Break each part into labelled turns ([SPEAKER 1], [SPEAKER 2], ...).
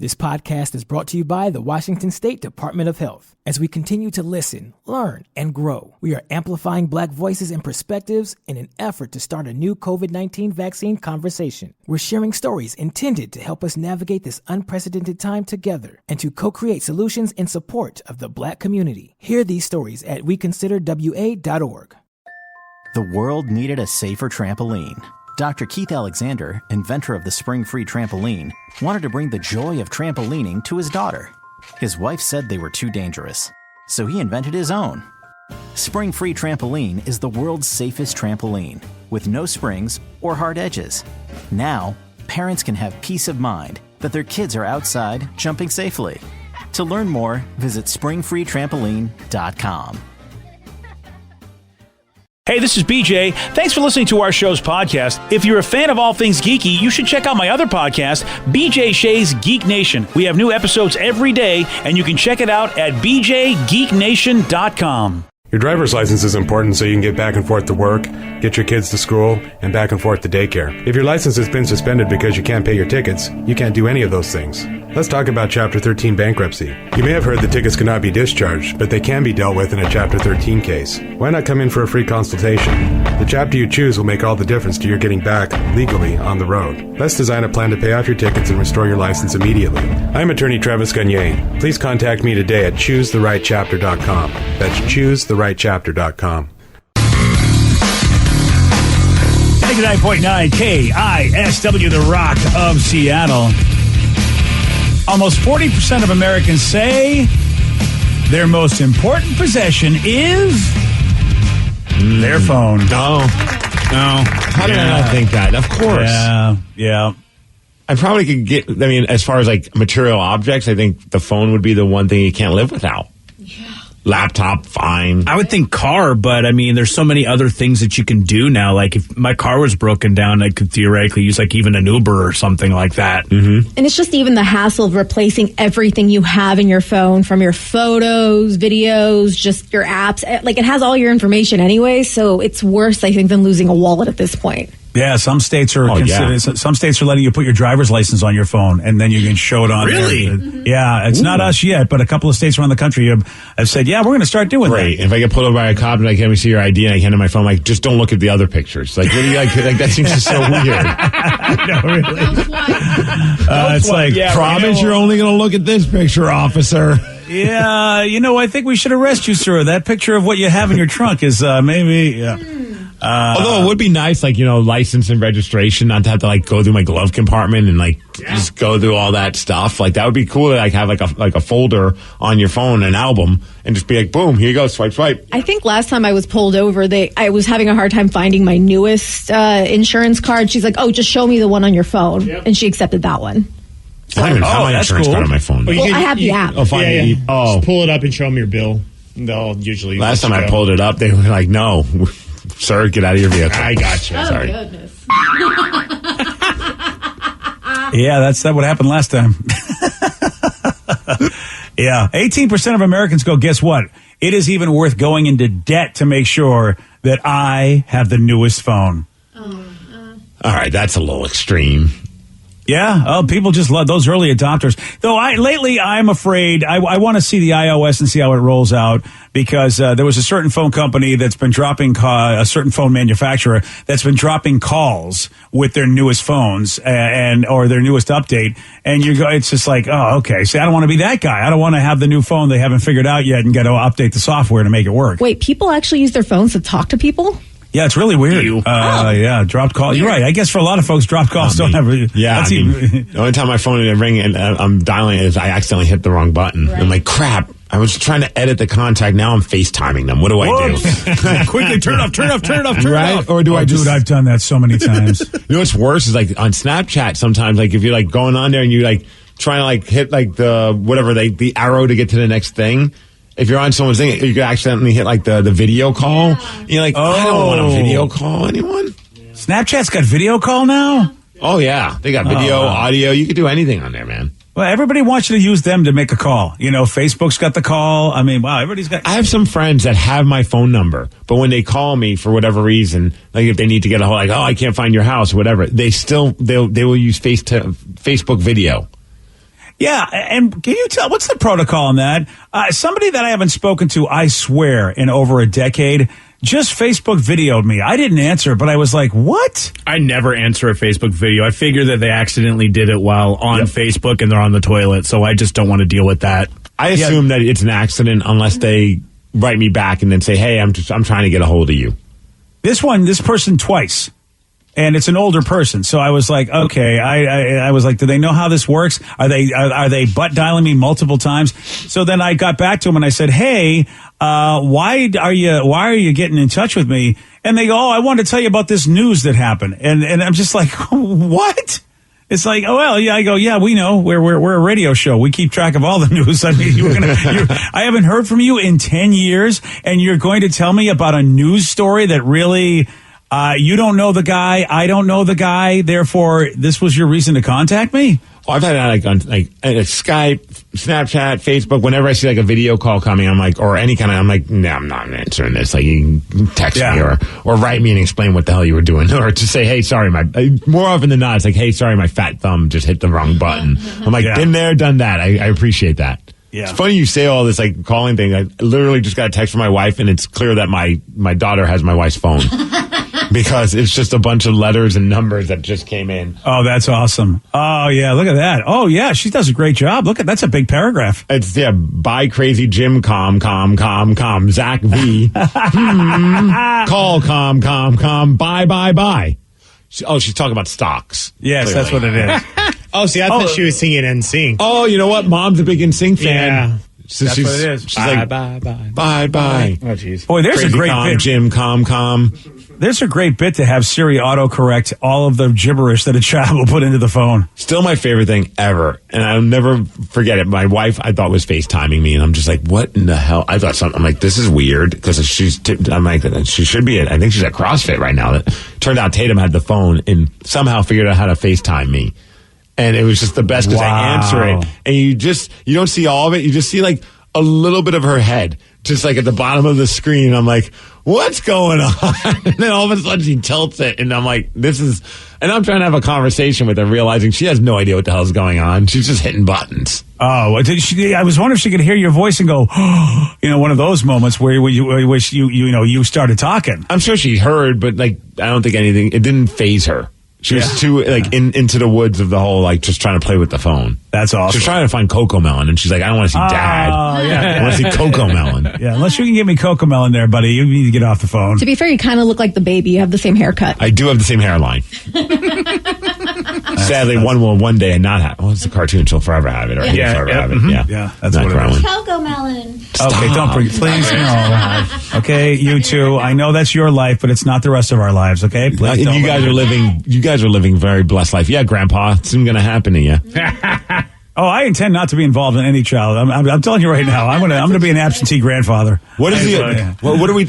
[SPEAKER 1] This podcast is brought to you by the Washington State Department of Health. As we continue to listen, learn, and grow, we are amplifying Black voices and perspectives in an effort to start a new COVID-19 vaccine conversation. We're sharing stories intended to help us navigate this unprecedented time together and to co-create solutions in support of the Black community. Hear these stories at weconsiderwa.org.
[SPEAKER 2] The world needed a safer trampoline. Dr. Keith Alexander, inventor of the Spring-Free Trampoline, wanted to bring the joy of trampolining to his daughter. His wife said they were too dangerous, so he invented his own. Spring-Free Trampoline is the world's safest trampoline, with no springs or hard edges. Now, parents can have peace of mind that their kids are outside jumping safely. To learn more, visit springfreetrampoline.com.
[SPEAKER 3] Hey, this is BJ. Thanks for listening to our show's podcast. If you're a fan of all things geeky, you should check out my other podcast, BJ Shea's Geek Nation. We have new episodes every day, and you can check it out at bjgeeknation.com.
[SPEAKER 4] Your driver's license is important so you can get back and forth to work, get your kids to school, and back and forth to daycare. If your license has been suspended because you can't pay your tickets, you can't do any of those things. Let's talk about Chapter 13 bankruptcy. You may have heard that tickets cannot be discharged, but they can be dealt with in a Chapter 13 case. Why not come in for a free consultation? The chapter you choose will make all the difference to your getting back legally on the road. Let's design a plan to pay off your tickets and restore your license immediately. I'm attorney Travis Gagne. Please contact me today at choosetherightchapter.com. That's choosetherightchapter.com.
[SPEAKER 3] 99.9 KISW, The Rock of Seattle. Almost 40% of Americans say their most important possession is their phone.
[SPEAKER 5] No. How did I not think that? Of course.
[SPEAKER 3] Yeah.
[SPEAKER 5] I probably could get, as far as like material objects, I think the phone would be the one thing you can't live without. Yeah. Laptop, fine.
[SPEAKER 6] I would think car, but there's so many other things that you can do now. Like if my car was broken down, I could theoretically use like even an Uber or something like that.
[SPEAKER 7] Mm-hmm. And it's just even the hassle of replacing everything you have in your phone, from your photos, videos, just your apps. Like it has all your information anyway, so it's worse, I think, than losing a wallet at this point.
[SPEAKER 3] Yeah, some states are some states are letting you put your driver's license on your phone, and then you can show it on.
[SPEAKER 6] Really?
[SPEAKER 3] There. Mm-hmm. Yeah, it's not us yet, but a couple of states around the country have said, yeah, we're going to start doing that.
[SPEAKER 5] If I get pulled over by a cop and I can't see your ID and I hand him my phone, like, just don't look at the other pictures. Like, what do you like? That seems just so weird.
[SPEAKER 3] No, really. It's like,
[SPEAKER 5] promise you're only going to look at this picture, officer.
[SPEAKER 3] Yeah, I think we should arrest you, sir. That picture of what you have in your trunk is maybe. Yeah.
[SPEAKER 5] Although it would be nice, license and registration, not to have to go through my glove compartment and just go through all that stuff. Like that would be cool to have a folder on your phone, an album, and just be like, boom, here you go, swipe.
[SPEAKER 7] I think last time I was pulled over, I was having a hard time finding my newest insurance card. She's like, oh, just show me the one on your phone, and she accepted that one.
[SPEAKER 5] I don't even have my insurance card on my phone.
[SPEAKER 7] Well, I have the app.
[SPEAKER 6] Just pull it up and show them your bill. They'll usually.
[SPEAKER 5] Last time I pulled it up, they were like, no. Sir, get out of your vehicle.
[SPEAKER 6] I got you.
[SPEAKER 7] Oh,
[SPEAKER 5] sorry.
[SPEAKER 7] Goodness.
[SPEAKER 3] Yeah, that's what happened last time. Yeah, 18% of Americans go, guess what? It is even worth going into debt to make sure that I have the newest phone.
[SPEAKER 5] All right, that's a little extreme.
[SPEAKER 3] Yeah, people just love those early adopters. Though lately I'm afraid I want to see the iOS and see how it rolls out, because there was a certain phone company that's been dropping a certain phone manufacturer that's been dropping calls with their newest phones or their newest update, and it's just like, oh, okay. See, I don't want to be that guy. I don't want to have the new phone they haven't figured out yet and got to update the software to make it work.
[SPEAKER 7] Wait, people actually use their phones to talk to people?
[SPEAKER 3] Yeah, it's really weird. Yeah, dropped call. You're right. I guess for a lot of folks, dropped calls don't have.
[SPEAKER 5] Yeah, the only time my phone is ringing and I'm dialing is I accidentally hit the wrong button. Right. I'm like, crap. I was trying to edit the contact. Now I'm FaceTiming them. What do I do?
[SPEAKER 3] Quickly, turn off.
[SPEAKER 5] Right? Or do I just...
[SPEAKER 3] Dude, I've done that so many times.
[SPEAKER 5] You know what's worse is on Snapchat sometimes, if you're going on there and you trying to hit the whatever, the arrow to get to the next thing. If you're on someone's thing, you could accidentally hit the video call. Yeah. You're like, I don't want to video call anyone.
[SPEAKER 3] Snapchat's got video call now?
[SPEAKER 5] Oh, yeah. They got video, audio. You could do anything on there, man.
[SPEAKER 3] Well, everybody wants you to use them to make a call. Facebook's got the call. Wow, everybody's got...
[SPEAKER 5] I have some friends that have my phone number, but when they call me for whatever reason, if they need to get a hold, I can't find your house or whatever, they will use Facebook video.
[SPEAKER 3] Yeah, and can you tell, what's the protocol on that? Somebody that I haven't spoken to, I swear, in over a decade, just Facebook videoed me. I didn't answer, but I was like, what?
[SPEAKER 6] I never answer a Facebook video. I figure that they accidentally did it while on Facebook and they're on the toilet, so I just don't want to deal with that.
[SPEAKER 5] I assume that it's an accident unless they write me back and then say, hey, I'm trying to get a hold of you.
[SPEAKER 3] This person twice. And it's an older person, so I was like, okay. I was like, do they know how this works? Are they butt dialing me multiple times? So then I got back to them and I said, hey, why are you getting in touch with me? And they go, oh, I wanted to tell you about this news that happened. And I'm just like, what? It's like, oh well, yeah. I go, yeah, we know. We're a radio show. We keep track of all the news. I mean, I haven't heard from you in 10 years, and you're going to tell me about a news story that really. You don't know the guy. I don't know the guy. Therefore, this was your reason to contact me?
[SPEAKER 5] Oh, I've had that on Skype, Snapchat, Facebook. Whenever I see like a video call coming, I'm like, or any kind of, I'm like, no, I'm not answering this. Like, you can text me or write me and explain what the hell you were doing, or to say, hey, sorry, more often than not, it's like, hey, sorry, my fat thumb just hit the wrong button. I'm like, been there, done that. I appreciate that. Yeah. It's funny you say all this like calling thing. I literally just got a text from my wife, and it's clear that my daughter has my wife's phone. Because it's just a bunch of letters and numbers that just came in.
[SPEAKER 3] Oh, that's awesome. Oh, yeah, look at that. Oh, yeah, she does a great job. Look at that's a big paragraph.
[SPEAKER 5] It's, bye crazy Jim, com, Zach V. Call, com, bye. She's talking about stocks.
[SPEAKER 3] Yes,
[SPEAKER 5] clearly.
[SPEAKER 3] That's what it is.
[SPEAKER 8] Oh, see, I thought she was singing NSYNC.
[SPEAKER 5] Oh, you know what? Mom's a big NSYNC fan.
[SPEAKER 8] Yeah.
[SPEAKER 5] So
[SPEAKER 3] that's what it is.
[SPEAKER 5] She's bye.
[SPEAKER 3] Oh, jeez. Boy, there's
[SPEAKER 5] crazy
[SPEAKER 3] a great bit.
[SPEAKER 5] Jim, com.
[SPEAKER 3] There's a great bit to have Siri autocorrect all of the gibberish that a child will put into the phone.
[SPEAKER 5] Still my favorite thing ever, and I'll never forget it. My wife, I thought, was FaceTiming me, and I'm just like, what in the hell? I thought something. I'm like, this is weird, because I'm like, she should be I think she's at CrossFit right now. Turned out Tatum had the phone and somehow figured out how to FaceTime me. And it was just the best, because I answer it, and you don't see all of it. You just see like a little bit of her head, just like at the bottom of the screen. I'm like, what's going on? And then all of a sudden she tilts it, and I'm like, and I'm trying to have a conversation with her, realizing she has no idea what the hell's going on. She's just hitting buttons.
[SPEAKER 3] Oh, I was wondering if she could hear your voice and go, one of those moments where you started talking.
[SPEAKER 5] I'm sure she heard, but like, I don't think it didn't faze her. She was too into the woods of the whole just trying to play with the phone.
[SPEAKER 3] That's awesome.
[SPEAKER 5] She was trying to find Coco Melon, and she's like, I don't want to see Dad. I want to see Coco Melon.
[SPEAKER 3] Yeah, unless you can give me Coco Melon there, buddy, you need to get off the phone.
[SPEAKER 7] To be fair, you kind of look like the baby. You have the same haircut.
[SPEAKER 5] I do have the same hairline. Sadly, one will one day and not have. Well, it's a cartoon. She'll forever have it, or he'll forever have it.
[SPEAKER 3] Yeah, that's what it is.
[SPEAKER 9] Coco Melon.
[SPEAKER 3] Okay, don't bring it. Please, no. Okay, you two. I know that's your life, but it's not the rest of our lives. Okay, please.
[SPEAKER 5] You guys are living very blessed life. Yeah, Grandpa, it's soon going to happen to you.
[SPEAKER 3] Oh, I intend not to be involved in any child. I'm telling you right now. I'm gonna be an absentee grandfather.
[SPEAKER 5] What is what are we?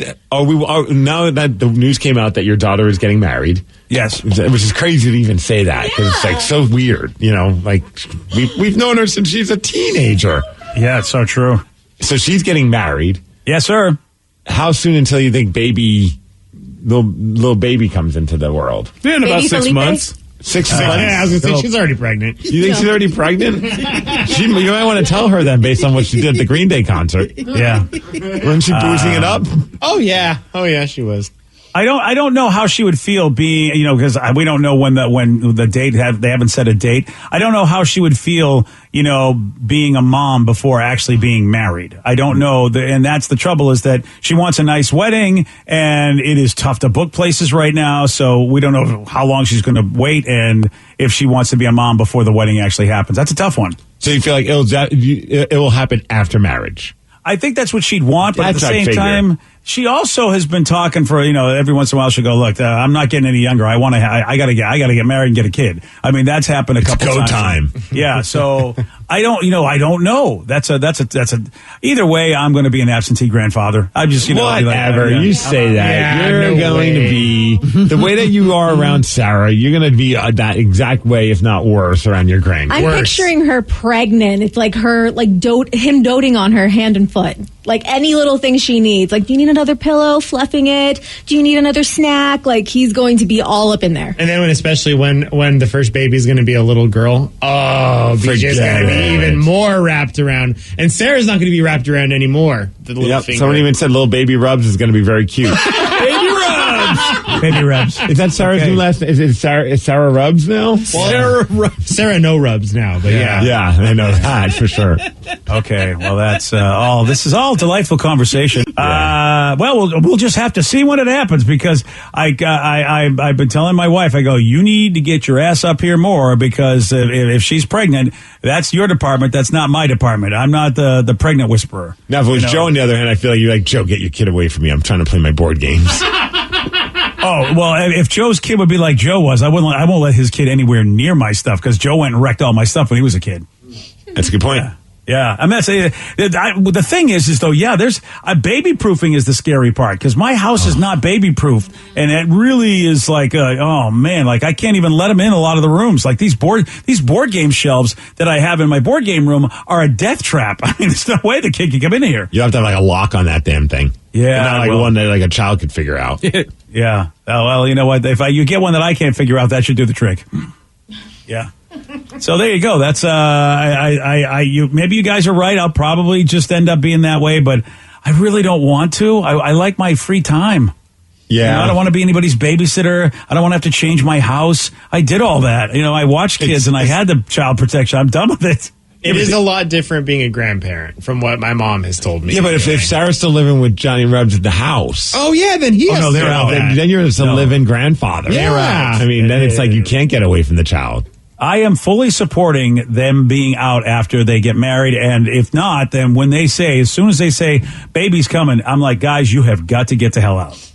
[SPEAKER 5] Now that the news came out that your daughter is getting married?
[SPEAKER 3] Yes,
[SPEAKER 5] which is crazy to even say that, because it's like so weird. We've known her since she's a teenager.
[SPEAKER 3] Yeah, it's so true.
[SPEAKER 5] So she's getting married.
[SPEAKER 3] Yes, sir.
[SPEAKER 5] How soon until you think little baby comes into the world?
[SPEAKER 6] Yeah, in about 6 months.
[SPEAKER 5] 6 months?
[SPEAKER 8] Yeah, I was going to say, she's already pregnant.
[SPEAKER 5] You think she's already pregnant? You might want to tell her then, based on what she did at the Green Day concert.
[SPEAKER 3] Yeah.
[SPEAKER 5] Wasn't she boozing it up?
[SPEAKER 8] Oh, yeah, she was.
[SPEAKER 3] I don't know how she would feel being, because we don't know when the date they haven't set a date. I don't know how she would feel, being a mom before actually being married. I don't know. And that's the trouble, is that she wants a nice wedding, and it is tough to book places right now. So we don't know how long she's going to wait, and if she wants to be a mom before the wedding actually happens. That's a tough one.
[SPEAKER 5] So you feel like it will happen after marriage?
[SPEAKER 3] I think that's what she'd want, but at the same time, she also has been talking for, every once in a while she'll go, look, I'm not getting any younger. I gotta get married and get a kid. I mean, that's happened a couple times.
[SPEAKER 5] It's go time.
[SPEAKER 3] Yeah. So I don't know. That's either way, I'm going to be an absentee grandfather. I'm just,
[SPEAKER 5] whatever. You say that. You're going to be the way that you are around Sarah. You're going to be that exact way, if not worse, around your grandkids.
[SPEAKER 7] I'm picturing her pregnant. It's like her, him doting on her hand and foot. Like any little thing she needs. Like, do you need another pillow? Fluffing it? Do you need another snack? Like, he's going to be all up in there.
[SPEAKER 8] And then especially when the first baby's going to be a little girl, BJ's going to be even more wrapped around. And Sarah's not going to be wrapped around anymore. The little finger.
[SPEAKER 5] Someone even said little baby Rubs is going to be very cute.
[SPEAKER 6] Baby Rubs. Baby Rubs.
[SPEAKER 5] Is that Sarah's new last name? Is Sarah Rubs now?
[SPEAKER 8] Sarah No Rubs now, but yeah.
[SPEAKER 5] Yeah, I know that for sure.
[SPEAKER 3] Okay, well, that's all. This is all delightful conversation. We'll just have to see when it happens because I've been telling my wife, I go, you need to get your ass up here more because if she's pregnant, that's your department. That's not my department. I'm not the pregnant whisperer.
[SPEAKER 5] Now, if it was Joe on the other hand, I feel like you're like, Joe, get your kid away from me. I'm trying to play my board games.
[SPEAKER 3] Oh, well, if Joe's kid would be like Joe was, I won't let his kid anywhere near my stuff because Joe went and wrecked all my stuff when he was a kid.
[SPEAKER 5] That's a good point.
[SPEAKER 3] Yeah. I mean, the thing is though, there's baby proofing is the scary part because my house is not baby proof. And it really is like, oh man, like I can't even let them in a lot of the rooms. Like these board game shelves that I have in my board game room are a death trap. I mean, there's no way the kid can come in here.
[SPEAKER 5] You have to have like a lock on that damn thing.
[SPEAKER 3] Yeah.
[SPEAKER 5] And not like one that like a child could figure out.
[SPEAKER 3] Yeah. Oh, well, you know what? If you get one that I can't figure out, that should do the trick. Yeah. So there you go. That's maybe you guys are right. I'll probably just end up being that way, but I really don't want to. I like my free time.
[SPEAKER 5] Yeah.
[SPEAKER 3] You know, I don't want to be anybody's babysitter. I don't want to have to change my house. I did all that. You know, I watched kids and I had the child protection. I'm done with it.
[SPEAKER 8] It is a lot different being a grandparent from what my mom has told me.
[SPEAKER 5] Yeah, but if Sarah's still living with Johnny Rubs at the house.
[SPEAKER 8] Oh, yeah, then he has
[SPEAKER 3] no, they're out.
[SPEAKER 5] Then you're just a living grandfather.
[SPEAKER 8] Yeah.
[SPEAKER 5] They're out. I mean, then it's like you can't get away from the child.
[SPEAKER 3] I am fully supporting them being out after they get married. And if not, then when they say, as soon as they say, baby's coming, I'm like, guys, you have got to get the hell out.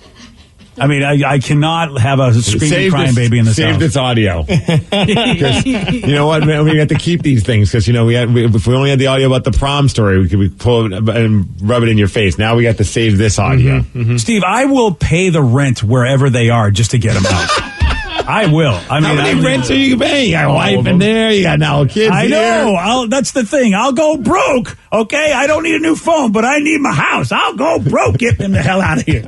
[SPEAKER 3] I mean, I cannot have a screaming, crying baby in this house.
[SPEAKER 5] Save this audio. Because, you know what, man, we have to keep these things because, you know, if we only had the audio about the prom story, we could pull it and rub it in your face. Now we got to save this audio.
[SPEAKER 3] Mm-hmm, mm-hmm. Steve, I will pay the rent wherever they are just to get them out. I will. I mean,
[SPEAKER 5] how many rents are you paying? You got a wife in there. You got now kids.
[SPEAKER 3] I know. That's the thing. I'll go broke. Okay, I don't need a new phone, but I need my house. I'll go broke. Get them the hell out of here.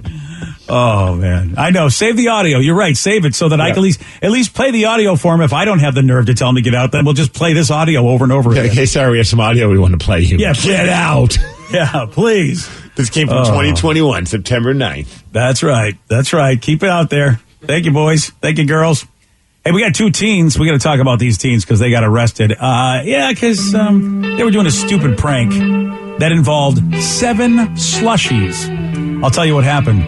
[SPEAKER 3] Oh man, I know. Save the audio. You're right. Save it so that I can at least play the audio for him. If I don't have the nerve to tell him to get out, then we'll just play this audio over and over again.
[SPEAKER 5] Okay, sorry, we have some audio we want to play you.
[SPEAKER 3] Yeah,
[SPEAKER 5] get out.
[SPEAKER 3] Yeah, please.
[SPEAKER 5] This came from 2021, September 9th.
[SPEAKER 3] That's right. That's right. Keep it out there. Thank you, boys. Thank you, girls. Hey, we got two teens. We got to talk about these teens because they got arrested. Because they were doing a stupid prank that involved 7 slushies. I'll tell you what happened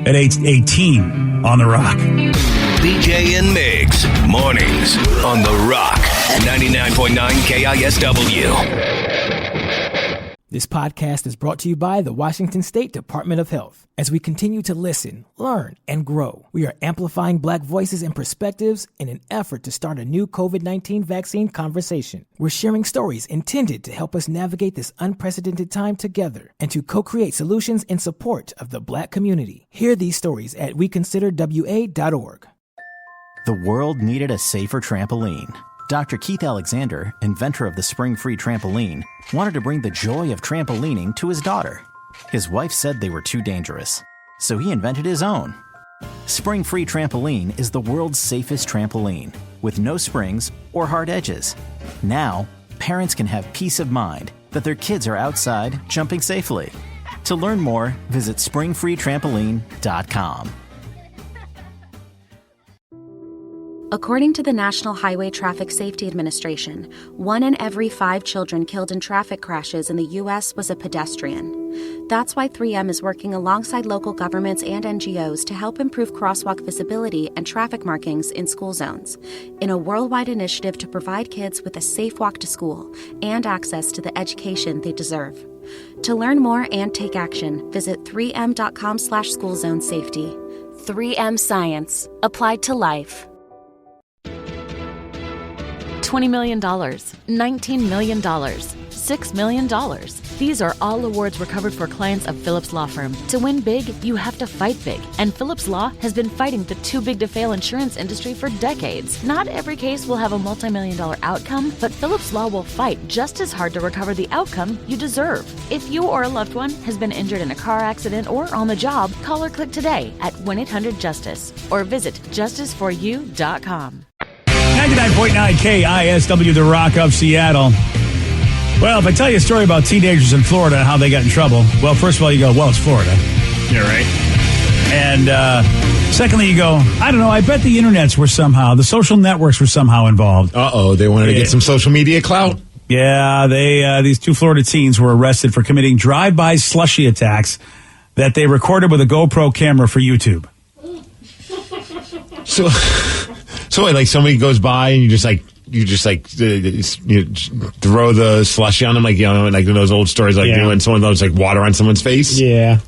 [SPEAKER 3] at 18 on The Rock.
[SPEAKER 9] BJ and Migs, mornings on The Rock, 99.9 KISW.
[SPEAKER 1] This podcast is brought to you by the Washington State Department of Health. As we continue to listen, learn, and grow, we are amplifying Black voices and perspectives in an effort to start a new COVID-19 vaccine conversation. We're sharing stories intended to help us navigate this unprecedented time together and to co-create solutions in support of the Black community. Hear these stories at weconsiderwa.org.
[SPEAKER 2] The world needed a safer trampoline. Dr. Keith Alexander, inventor of the spring-free trampoline, wanted to bring the joy of trampolining to his daughter. His wife said they were too dangerous, so he invented his own. Spring-free trampoline is the world's safest trampoline, with no springs or hard edges. Now, parents can have peace of mind that their kids are outside jumping safely. To learn more, visit springfreetrampoline.com.
[SPEAKER 10] According to the National Highway Traffic Safety Administration, 1 in every 5 children killed in traffic crashes in the U.S. was a pedestrian. That's why 3M is working alongside local governments and NGOs to help improve crosswalk visibility and traffic markings in school zones, in a worldwide initiative to provide kids with a safe walk to school and access to the education they deserve. To learn more and take action, visit 3m.com/schoolzonesafety. 3M Science. Applied to life.
[SPEAKER 11] $20 million, $19 million, $6 million. These are all awards recovered for clients of Phillips Law Firm. To win big, you have to fight big. And Phillips Law has been fighting the too big to fail insurance industry for decades. Not every case will have a multi-million-dollar outcome, but Phillips Law will fight just as hard to recover the outcome you deserve. If you or a loved one has been injured in a car accident or on the job, call or click today at 1-800-JUSTICE or visit justiceforyou.com.
[SPEAKER 3] 99.9 KISW, The Rock of Seattle. Well, if I tell you a story about teenagers in Florida and how they got in trouble, well, first of all, you go, well, it's Florida.
[SPEAKER 6] You're right.
[SPEAKER 3] And secondly, you go, I don't know, I bet the the social networks were somehow involved.
[SPEAKER 5] Uh-oh, they wanted to get some social media clout?
[SPEAKER 3] Yeah, these two Florida teens were arrested for committing drive-by slushy attacks that they recorded with a GoPro camera for YouTube.
[SPEAKER 5] So like somebody goes by and you just throw the slushy on them, like, you know, like those old stories, like when someone throws like water on someone's face.
[SPEAKER 8] Yeah.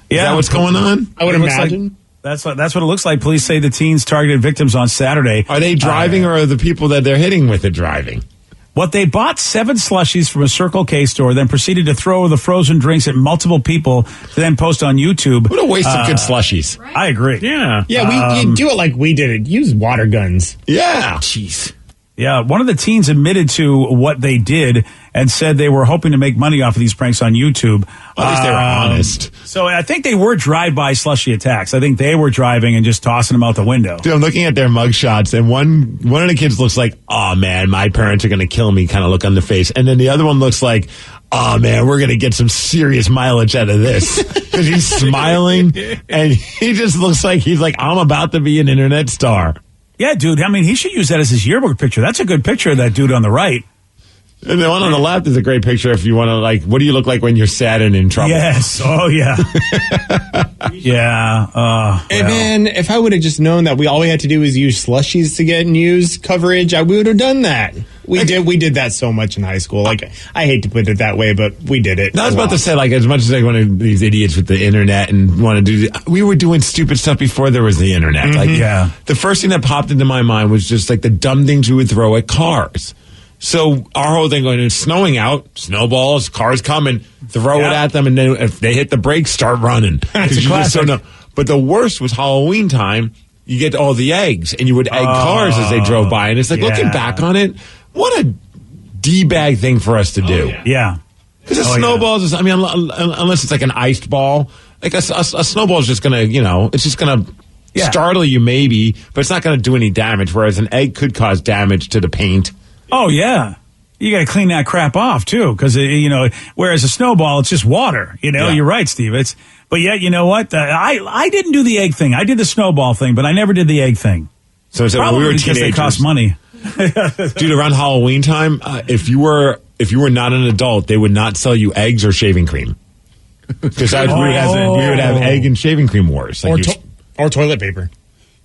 [SPEAKER 5] Is that what's going on?
[SPEAKER 8] I would imagine.
[SPEAKER 3] That's what it looks like. Police say the teens targeted victims on Saturday.
[SPEAKER 5] Are they driving or are the people that they're hitting with it driving?
[SPEAKER 3] What they bought 7 slushies from a Circle K store, then proceeded to throw the frozen drinks at multiple people to then post on YouTube.
[SPEAKER 5] What a waste of good slushies.
[SPEAKER 3] Right? I agree.
[SPEAKER 8] Yeah. Yeah, you do it like we did it. Use water guns.
[SPEAKER 5] Yeah.
[SPEAKER 3] Jeez. Yeah, one of the teens admitted to what they did and said they were hoping to make money off of these pranks on YouTube.
[SPEAKER 5] At least they were honest.
[SPEAKER 3] So I think they were drive-by slushy attacks. I think they were driving and just tossing them out the window.
[SPEAKER 5] Dude, I'm looking at their mugshots, and one of the kids looks like, oh, man, my parents are going to kill me kind of look on the face. And then the other one looks like, oh, man, we're going to get some serious mileage out of this. Because he's smiling, and he just looks like he's like, I'm about to be an internet star.
[SPEAKER 3] Yeah, dude. I mean, he should use that as his yearbook picture. That's a good picture of that dude on the right.
[SPEAKER 5] And the one on the left is a great picture if you want to, like, what do you look like when you're sad and in trouble?
[SPEAKER 3] Yes. Oh, yeah. Yeah.
[SPEAKER 8] Hey, man, if I would have just known that all we had to do was use slushies to get news coverage, we would have done that. We did that so much in high school. Like, I hate to put it that way, but we did it.
[SPEAKER 5] I was about to say, like, as much as one of these idiots with the internet and want to do, we were doing stupid stuff before there was the internet.
[SPEAKER 3] Mm-hmm.
[SPEAKER 5] Like,
[SPEAKER 3] yeah.
[SPEAKER 5] The first thing that popped into my mind was just like the dumb things we would throw at cars. So our whole thing going, it's snowing out, snowballs, cars coming, throw it at them, and then if they hit the brakes, start running.
[SPEAKER 3] That's a classic.
[SPEAKER 5] But the worst was Halloween time. You get all the eggs, and you would egg cars as they drove by. And it's like, looking back on it, what a D-bag thing for us to do.
[SPEAKER 3] Yeah.
[SPEAKER 5] Because a snowball is, I mean, unless it's like an iced ball, like a snowball is just going to, you know, it's just going to startle you maybe, but it's not going to do any damage, whereas an egg could cause damage to the paint.
[SPEAKER 3] Oh, yeah. You got to clean that crap off, too, because, you know, whereas a snowball, it's just water. You know, you're right, Steve. But yet, you know what? I didn't do the egg thing. I did the snowball thing, but I never did the egg thing.
[SPEAKER 5] So when we were teenagers,
[SPEAKER 3] they cost money.
[SPEAKER 5] Dude, around Halloween time, if you were not an adult, they would not sell you eggs or shaving cream. Because we would have egg and shaving cream wars. Like
[SPEAKER 8] or toilet paper.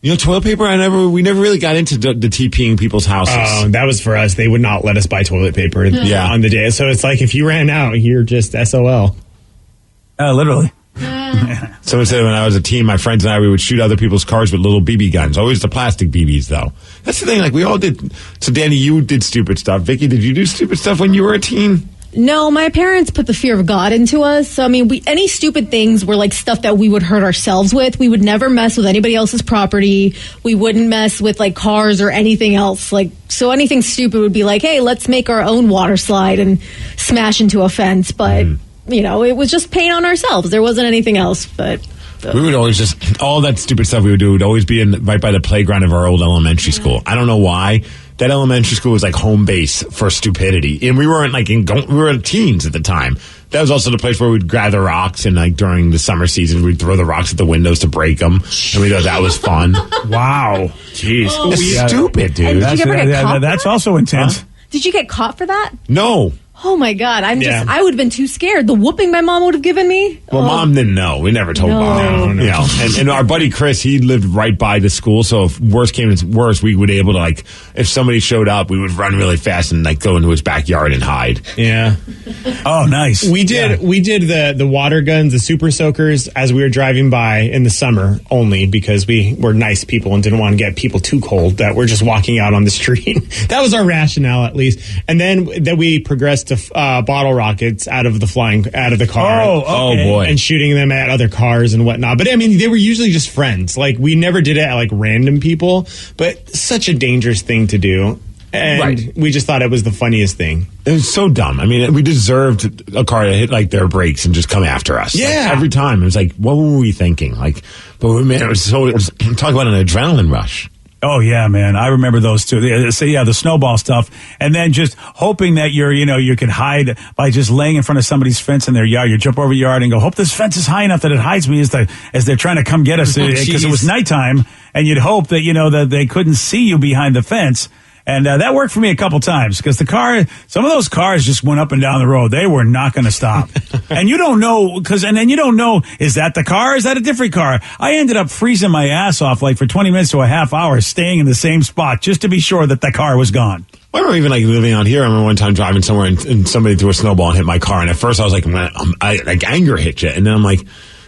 [SPEAKER 5] You know, toilet paper, we never really got into the TPing people's houses.
[SPEAKER 8] That was for us. They would not let us buy toilet paper on the day. So it's like if you ran out, you're just SOL.
[SPEAKER 3] Literally.
[SPEAKER 5] Someone said when I was a teen, my friends and I, we would shoot other people's cars with little BB guns. Always the plastic BBs, though. That's the thing. Like, we all did. So, Danny, you did stupid stuff. Vicky, did you do stupid stuff when you were a teen?
[SPEAKER 7] No, my parents put the fear of God into us. So, I mean, any stupid things were like stuff that we would hurt ourselves with. We would never mess with anybody else's property. We wouldn't mess with like cars or anything else. Like, so anything stupid would be like, hey, let's make our own water slide and smash into a fence. But, you know, it was just pain on ourselves. There wasn't anything else. But
[SPEAKER 5] we would always just, all that stupid stuff we would do would always be right by the playground of our old elementary school. I don't know why. That elementary school was like home base for stupidity. And we weren't like we were teens at the time. That was also the place where we'd gather rocks, and like during the summer season, we'd throw the rocks at the windows to break them. And we thought that was fun.
[SPEAKER 3] Wow. Jeez.
[SPEAKER 5] It's stupid, dude.
[SPEAKER 7] Did you ever get caught
[SPEAKER 3] that's also intense.
[SPEAKER 7] Did you get caught for that?
[SPEAKER 5] No.
[SPEAKER 7] Oh my God! I would have been too scared. The whooping my mom would have given me.
[SPEAKER 5] Well, Mom didn't know. We never told Mom.
[SPEAKER 8] No.
[SPEAKER 5] You know, and our buddy Chris, he lived right by the school. So if worse came to worse, we would be able to, like, if somebody showed up, we would run really fast and, like, go into his backyard and hide.
[SPEAKER 8] Yeah.
[SPEAKER 3] Oh, nice.
[SPEAKER 8] We did the water guns, the super soakers, as we were driving by in the summer only because we were nice people and didn't want to get people too cold that we're just walking out on the street. That was our rationale, at least. And then we progressed to bottle rockets out of the car.
[SPEAKER 3] Oh,
[SPEAKER 5] boy.
[SPEAKER 8] And shooting them at other cars and whatnot. But I mean, they were usually just friends. Like, we never did it at like random people, but such a dangerous thing to do. And we just thought it was the funniest thing.
[SPEAKER 5] It was so dumb. I mean, we deserved a car to hit like their brakes and just come after us.
[SPEAKER 8] Yeah.
[SPEAKER 5] Like, every time. It was like, what were we thinking? Like, but man, it was talk about an adrenaline rush.
[SPEAKER 3] Oh, yeah, man. I remember those two. The snowball stuff. And then just hoping that you can hide by just laying in front of somebody's fence in their yard. You jump over your yard and go, hope this fence is high enough that it hides me as they're trying to come get us. Because it was nighttime. And you'd hope that, that they couldn't see you behind the fence. And that worked for me a couple times because some of those cars just went up and down the road. They were not going to stop. And you don't know, then you don't know, is that the car? Is that a different car? I ended up freezing my ass off like for 20 minutes to a half hour, staying in the same spot just to be sure that the car was gone.
[SPEAKER 5] I remember even like living out here. I remember one time driving somewhere and somebody threw a snowball and hit my car. And at first I was like, anger hit you. And then I'm like,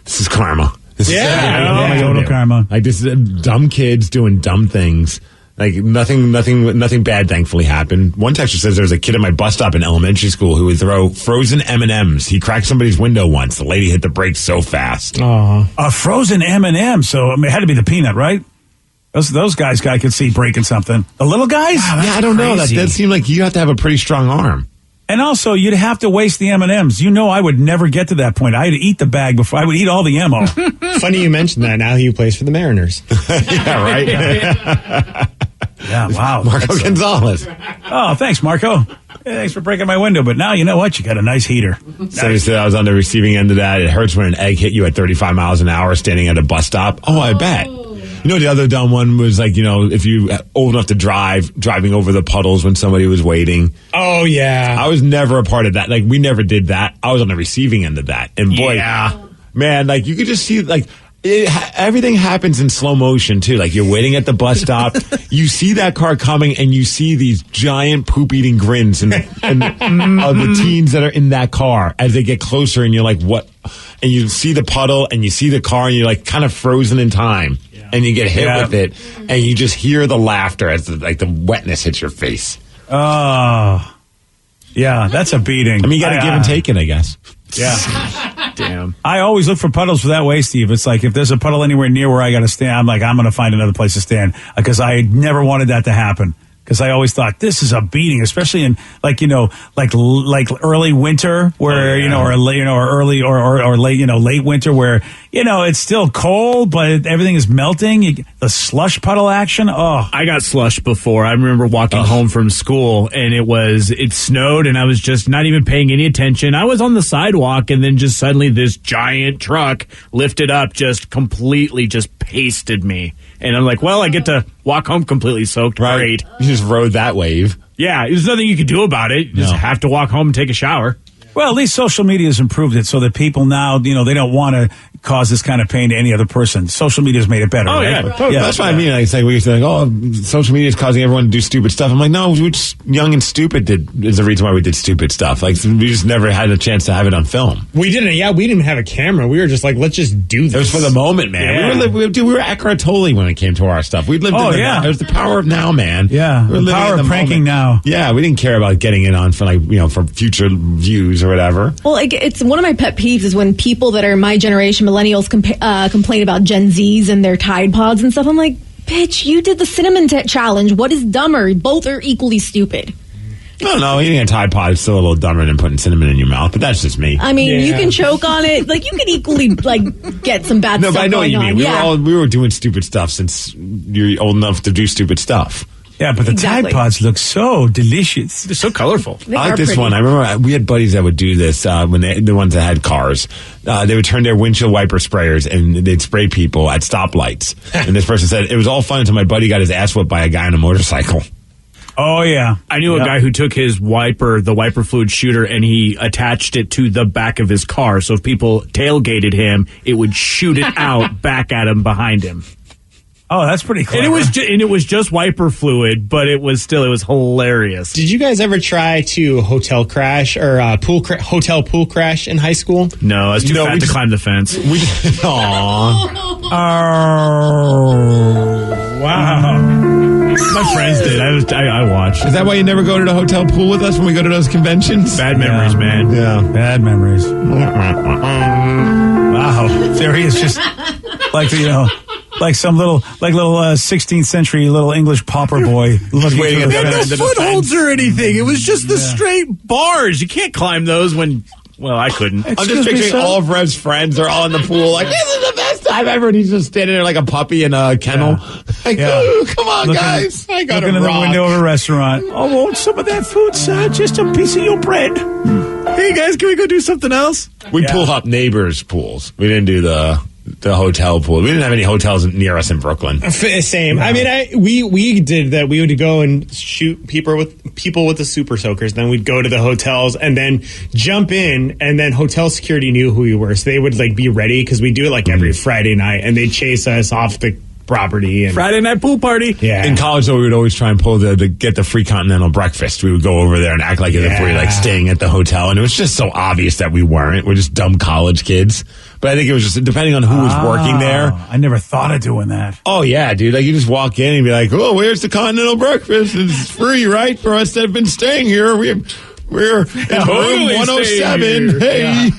[SPEAKER 5] this is karma.
[SPEAKER 3] Total karma.
[SPEAKER 5] Like, this is dumb kids doing dumb things. Like, nothing bad, thankfully, happened. One texter says there was a kid at my bus stop in elementary school who would throw frozen M&Ms. He cracked somebody's window once. The lady hit the brakes so fast.
[SPEAKER 3] A frozen M&M. So, I mean, it had to be the peanut, right? Those guys I could see breaking something. The little guys?
[SPEAKER 5] Wow, I don't know. That seemed like you have to have a pretty strong arm.
[SPEAKER 3] And also, you'd have to waste the M&Ms. I would never get to that point. I had to eat the bag before I would eat all the ammo.
[SPEAKER 8] Funny you mentioned that. Now he plays for the Mariners.
[SPEAKER 5] Yeah, right?
[SPEAKER 3] Yeah, wow.
[SPEAKER 5] Marco Gonzalez.
[SPEAKER 3] Oh, thanks, Marco. Yeah, thanks for breaking my window. But now, you know what? You got a nice heater.
[SPEAKER 5] Somebody said I was on the receiving end of that. It hurts when an egg hit you at 35 miles an hour standing at a bus stop. Oh, I bet. The other dumb one was like, if you old enough to driving over the puddles when somebody was waiting.
[SPEAKER 8] Oh, yeah.
[SPEAKER 5] I was never a part of that. Like, we never did that. I was on the receiving end of that. And boy, man, like, you could just see, like, everything happens in slow motion, too. Like, you're waiting at the bus stop. You see that car coming, and you see these giant poop-eating grins of the teens that are in that car as they get closer, and you're like, what? And you see the puddle, and you see the car, and you're, like, kind of frozen in time. And you get hit with it, and you just hear the laughter as the wetness hits your face.
[SPEAKER 3] Oh, yeah, that's a beating.
[SPEAKER 5] I mean, you got to give and take it, I guess.
[SPEAKER 3] Yeah.
[SPEAKER 8] Damn.
[SPEAKER 3] I always look for puddles for that way, Steve. It's like if there's a puddle anywhere near where I got to stand, I'm like, I'm going to find another place to stand because I never wanted that to happen. Because I always thought this is a beating, especially in like early winter where or late winter where it's still cold but everything is melting. The slush puddle action. Oh,
[SPEAKER 6] I got slushed before. I remember walking home from school and it snowed and I was just not even paying any attention. I was on the sidewalk and then just suddenly this giant truck lifted up, just completely just pasted me. And I'm like, well, I get to walk home completely soaked.
[SPEAKER 5] Right.
[SPEAKER 6] Great.
[SPEAKER 5] You just rode that wave.
[SPEAKER 6] Yeah, there's nothing you can do about it. You just have to walk home and take a shower.
[SPEAKER 3] Well, at least social media has improved it so that people now, they don't want to cause this kind of pain to any other person. Social media has made it better.
[SPEAKER 5] Oh,
[SPEAKER 3] right?
[SPEAKER 5] yeah. Totally. That's what I mean. Like, it's like we used to social media is causing everyone to do stupid stuff. I'm like, no, we're just young and stupid is the reason why we did stupid stuff. Like, we just never had a chance to have it on film.
[SPEAKER 8] We didn't. Yeah, we didn't have a camera. We were just like, let's just do this.
[SPEAKER 5] It was for the moment, man.
[SPEAKER 8] Yeah.
[SPEAKER 5] We were Eckhart Tolle when it came to our stuff. We lived in it was the power of now, man.
[SPEAKER 3] Yeah, the power of pranking now.
[SPEAKER 5] Yeah, we didn't care about getting it on for for future views or whatever.
[SPEAKER 7] Well, it's one of my pet peeves is when people that are my generation, millennials, complain about Gen Zs and their Tide Pods and stuff. I'm like, bitch, you did the cinnamon challenge. What is dumber? Both are equally stupid.
[SPEAKER 5] No, eating a Tide Pod is still a little dumber than putting cinnamon in your mouth, but that's just me.
[SPEAKER 7] I mean, you can choke on it. Like, you can equally, get some bad stuff
[SPEAKER 5] No, but I know what you mean.
[SPEAKER 7] on.
[SPEAKER 5] We were doing stupid stuff since you're old enough to do stupid stuff.
[SPEAKER 3] Yeah, but the Tide Pods look so delicious.
[SPEAKER 6] They're so colorful.
[SPEAKER 7] They
[SPEAKER 5] I like
[SPEAKER 7] are
[SPEAKER 5] this
[SPEAKER 7] pretty.
[SPEAKER 5] one. I remember we had buddies that would do this when the ones that had cars. They would turn their windshield wiper sprayers and they'd spray people at stoplights. And this person said, it was all fun until my buddy got his ass whipped by a guy on a motorcycle.
[SPEAKER 3] Oh, yeah.
[SPEAKER 6] I knew a guy who took his the wiper fluid shooter, and he attached it to the back of his car. So if people tailgated him, it would shoot it out back at him behind him.
[SPEAKER 3] Oh, that's pretty clever.
[SPEAKER 6] And it was just wiper fluid, but it was hilarious.
[SPEAKER 8] Did you guys ever try to hotel crash or hotel pool crash in high school?
[SPEAKER 6] No, I was too fat to climb the fence.
[SPEAKER 3] Oh, wow.
[SPEAKER 6] My friends did. I watched.
[SPEAKER 5] Is that why you never go to the hotel pool with us when we go to those conventions?
[SPEAKER 6] Bad memories, man.
[SPEAKER 5] Yeah.
[SPEAKER 3] Bad memories. Wow. There he is, just like some little 16th century little English pauper boy looking
[SPEAKER 5] waiting
[SPEAKER 3] at
[SPEAKER 6] no footholds or anything. It was just the straight bars. You can't climb those when. Well, I couldn't.
[SPEAKER 5] I'm just picturing all of Rev's friends. They're all in the pool like, this is the best time ever. And he's just standing there like a puppy in a kennel. Like, oh, come on, guys. I got
[SPEAKER 3] looking in the window of a restaurant. Oh, won't some of that food, sir? Just a piece of your bread.
[SPEAKER 6] Hey, guys, can we go do something else?
[SPEAKER 5] We pull up neighbors' pools. We didn't do the hotel pool. We didn't have any hotels near us in Brooklyn.
[SPEAKER 8] Same. No. I mean, we did that. We would go and shoot people with the super soakers. Then we'd go to the hotels and then jump in. And then hotel security knew who we were, so they would be ready because we do it every Friday night, and they'd chase us off the property. And
[SPEAKER 6] Friday night pool party.
[SPEAKER 8] Yeah.
[SPEAKER 5] In college, though, we would always try and pull get the free continental breakfast. We would go over there and act like if we were staying at the hotel, and it was just so obvious that we weren't. We're just dumb college kids. But I think it was just depending on who was working there.
[SPEAKER 3] I never thought of doing that.
[SPEAKER 5] Oh yeah, dude! You just walk in and be like, "Oh, where's the continental breakfast? It's free, right, for us that have been staying here. We're in room 107. Hey." Yeah.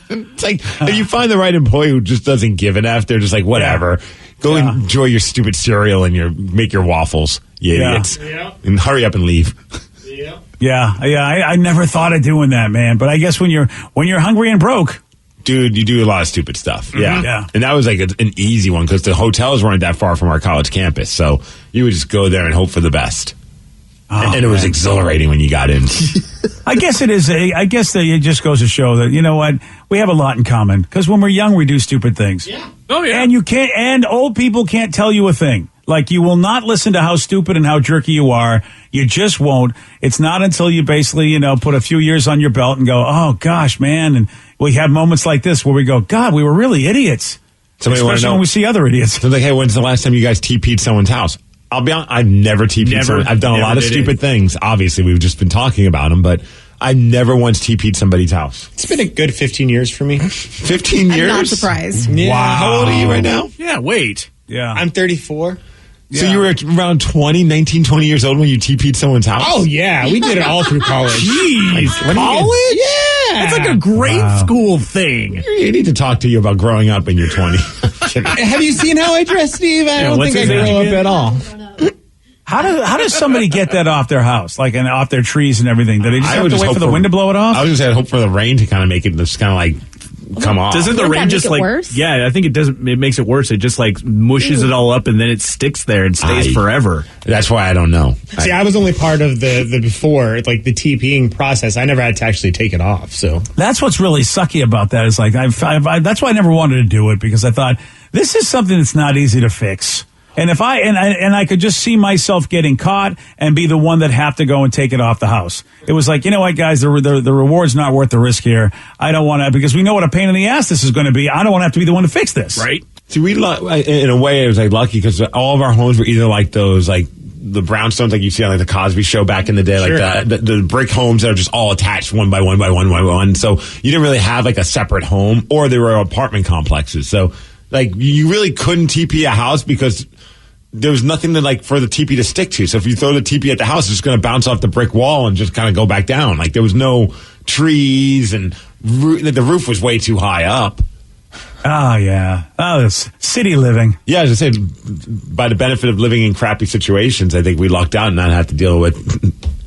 [SPEAKER 5] It's if you find the right employee who just doesn't give an F, they're just like, whatever. Go enjoy your stupid cereal and make your waffles, you idiots. Yeah. And hurry up and leave.
[SPEAKER 3] Yeah. I never thought of doing that, man. But I guess when you're hungry and broke,
[SPEAKER 5] dude, you do a lot of stupid stuff.
[SPEAKER 3] Mm-hmm. Yeah.
[SPEAKER 5] And that was an easy one because the hotels weren't that far from our college campus. So you would just go there and hope for the best. And it was exhilarating when you got in.
[SPEAKER 3] I guess it is. I guess that it just goes to show that, you know what, we have a lot in common. Because when we're young, we do stupid things.
[SPEAKER 6] Yeah. Oh, yeah.
[SPEAKER 3] And old people can't tell you a thing. You will not listen to how stupid and how jerky you are. You just won't. It's not until you basically, put a few years on your belt and go, oh, gosh, man. And we have moments like this where we go, God, we were really idiots. Especially when we see other idiots.
[SPEAKER 5] So hey, when's the last time you guys TP'd someone's house? I'll be honest, I've never TP'd someone. I've done a lot of stupid things. Obviously, we've just been talking about them, but I never once TP'd somebody's house.
[SPEAKER 8] It's been a good 15 years for me.
[SPEAKER 5] 15 years?
[SPEAKER 12] I'm not surprised.
[SPEAKER 5] Yeah. Wow. How old are you right now?
[SPEAKER 6] Yeah, wait.
[SPEAKER 3] Yeah.
[SPEAKER 8] I'm 34.
[SPEAKER 5] So you were around 20 years old when you TP'd someone's house?
[SPEAKER 8] Oh, yeah. We did it all through college.
[SPEAKER 6] Jeez. College?
[SPEAKER 8] Yeah.
[SPEAKER 6] It's like a grade school thing.
[SPEAKER 5] You need to talk to you about growing up in your 20s.
[SPEAKER 8] Have you seen how I dress, Steve? I don't think I grew up at all.
[SPEAKER 3] How does somebody get that off their house, and off their trees and everything? Do they just have to wait for the wind to blow it off?
[SPEAKER 5] I was just saying, hope for the rain to kind of make it just kind of come off.
[SPEAKER 6] Doesn't the rain just worse? Yeah, I think it doesn't. It makes it worse. It just mushes it all up, and then it sticks there and stays forever.
[SPEAKER 5] That's why I don't know.
[SPEAKER 8] See, I was only part of the before, the TPing process. I never had to actually take it off. So
[SPEAKER 3] that's what's really sucky about that. Is that's why I never wanted to do it, because I thought this is something that's not easy to fix. And if I could just see myself getting caught and be the one that have to go and take it off the house. It was you know what, guys, the reward's not worth the risk here. I don't want to, because we know what a pain in the ass this is going to be. I don't want to have to be the one to fix this.
[SPEAKER 6] Right.
[SPEAKER 5] See, in a way, it was lucky because all of our homes were either those, the brownstones you see on the Cosby Show back in the day,
[SPEAKER 8] sure.
[SPEAKER 5] the brick homes that are just all attached one by one by one by one. So you didn't really have a separate home, or there were apartment complexes. So you really couldn't TP a house because there was nothing for the teepee to stick to. So if you throw the teepee at the house, it's just going to bounce off the brick wall and just kind of go back down. There was no trees, and the roof was way too high up.
[SPEAKER 3] Oh, yeah. Oh, it's city living.
[SPEAKER 5] Yeah, as I said, by the benefit of living in crappy situations, I think we lucked out and not have to deal with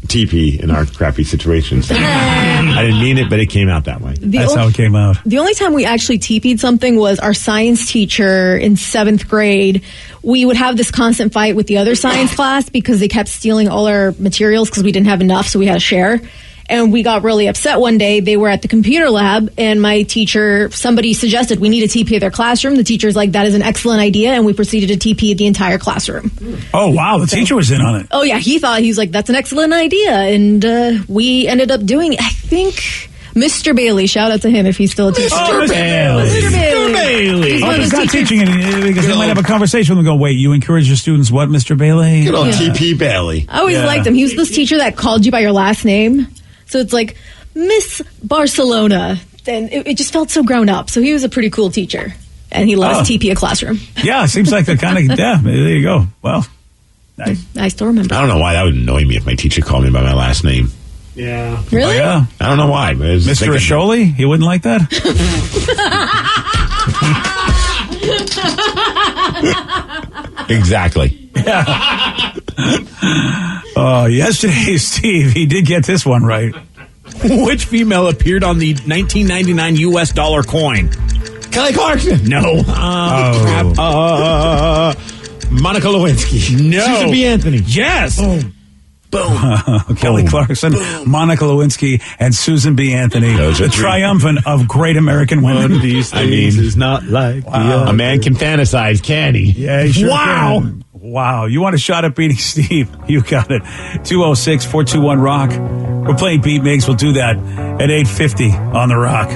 [SPEAKER 5] TP in our crappy situations. I didn't mean it, but it came out that way.
[SPEAKER 3] That's how it came out.
[SPEAKER 7] The only time we actually TP'd something was our science teacher in 7th grade. We would have this constant fight with the other science class because they kept stealing all our materials because we didn't have enough, so we had to share. And we got really upset one day. They were at the computer lab, and my teacher, somebody suggested we need to TP their classroom. The teacher's like, that is an excellent idea, and we proceeded to TP the entire classroom.
[SPEAKER 3] Oh, wow. The teacher was in on it.
[SPEAKER 7] Oh, yeah. He's like, that's an excellent idea. And we ended up doing, I think, Mr. Bailey. Shout out to him if he's still a teacher.
[SPEAKER 3] Mr. Bailey.
[SPEAKER 7] Mr. Bailey.
[SPEAKER 3] Oh, he's not teaching it because they might have a conversation with him and go, wait, you encourage your students what, Mr. Bailey?
[SPEAKER 5] Good old TP Bailey.
[SPEAKER 7] I always liked him. He was this teacher that called you by your last name. So it's like, Miss Barcelona. And it just felt so grown up. So he was a pretty cool teacher. And he let us TP a classroom.
[SPEAKER 3] Yeah, seems like the kind of, there you go. Well, nice.
[SPEAKER 7] I still remember.
[SPEAKER 5] I don't know why that would annoy me if my teacher called me by my last name.
[SPEAKER 8] Yeah.
[SPEAKER 7] Really?
[SPEAKER 3] Oh, yeah.
[SPEAKER 5] I don't know why. But
[SPEAKER 3] Mr. Asholi? He wouldn't like that?
[SPEAKER 5] Exactly.
[SPEAKER 3] Yesterday, Steve, he did get this one right.
[SPEAKER 6] Which female appeared on the 1999 U.S. dollar coin?
[SPEAKER 5] Kelly Clarkson.
[SPEAKER 6] No.
[SPEAKER 5] Crap. Monica Lewinsky.
[SPEAKER 6] No.
[SPEAKER 5] Susan B. Anthony.
[SPEAKER 6] Yes.
[SPEAKER 5] Boom.
[SPEAKER 3] Kelly Clarkson, Monica Lewinsky, and Susan B. Anthony.
[SPEAKER 5] Those are
[SPEAKER 3] The
[SPEAKER 5] three.
[SPEAKER 3] triumphant of great American women.
[SPEAKER 6] One of these things is not like the other.
[SPEAKER 5] A man can fantasize, can he?
[SPEAKER 3] Yeah, he sure
[SPEAKER 6] Wow.
[SPEAKER 3] can. Wow. You want a shot at beating Steve? You got it. 206-421-ROCK. We're playing Beat Migs. We'll do that at 8:50 on The Rock.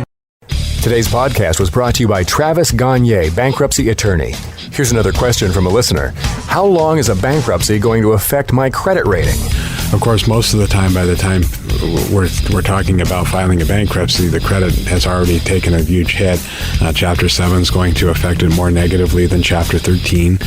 [SPEAKER 12] Today's podcast was brought to you by Travis Gagne, bankruptcy attorney. Here's another question from a listener. How long is a bankruptcy going to affect my credit rating?
[SPEAKER 4] Of course, most of the time, by the time we're talking about filing a bankruptcy, the credit has already taken a huge hit. Chapter 7 is going to affect it more negatively than Chapter 13.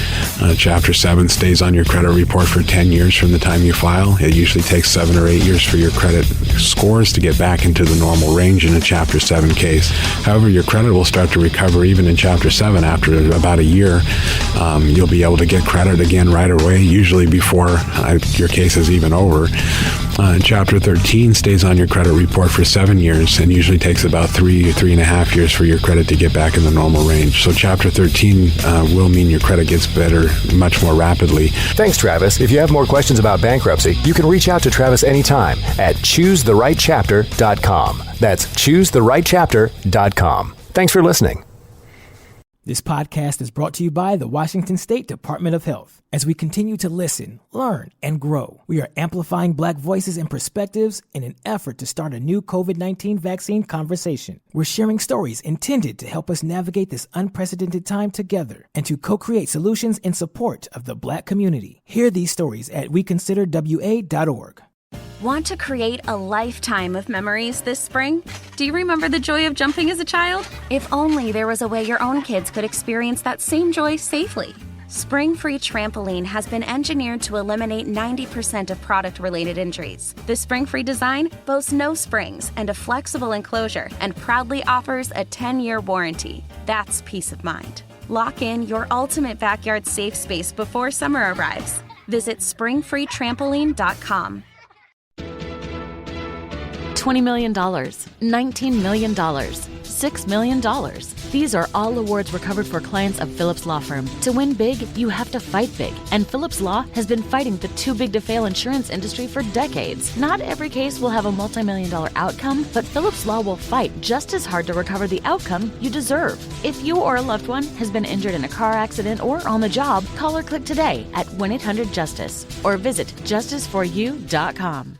[SPEAKER 4] Chapter 7 stays on your credit report for 10 years from the time you file. It usually takes 7 or 8 years for your credit scores to get back into the normal range in a Chapter 7 case. However, your credit will start to recover even in Chapter 7 after about a year. You'll be able to get credit again right away, usually before your case is even over. Chapter 13 stays on your credit report for 7 years and usually takes about 3.5 years for your credit to get back in the normal range. So Chapter 13 will mean your credit gets better much more rapidly.
[SPEAKER 12] Thanks, Travis. If you have more questions about bankruptcy, you can reach out to Travis anytime at choosetherightchapter.com. That's choosetherightchapter.com. Thanks for listening.
[SPEAKER 1] This podcast is brought to you by the Washington State Department of Health. As we continue to listen, learn, and grow, we are amplifying Black voices and perspectives in an effort to start a new COVID-19 vaccine conversation. We're sharing stories intended to help us navigate this unprecedented time together and to co-create solutions in support of the Black community. Hear these stories at weconsiderwa.org.
[SPEAKER 10] Want to create a lifetime of memories this spring? Do you remember the joy of jumping as a child? If only there was a way your own kids could experience that same joy safely. Spring Free Trampoline has been engineered to eliminate 90% of product-related injuries. The Spring Free design boasts no springs and a flexible enclosure and proudly offers a 10-year warranty. That's peace of mind. Lock in your ultimate backyard safe space before summer arrives. Visit springfreetrampoline.com.
[SPEAKER 11] $20 million, $19 million, $6 million. These are all awards recovered for clients of Phillips Law Firm. To win big, you have to fight big. And Phillips Law has been fighting the too-big-to-fail insurance industry for decades. Not every case will have a multi-million-dollar outcome, but Phillips Law will fight just as hard to recover the outcome you deserve. If you or a loved one has been injured in a car accident or on the job, call or click today at 1-800-JUSTICE or visit justiceforyou.com.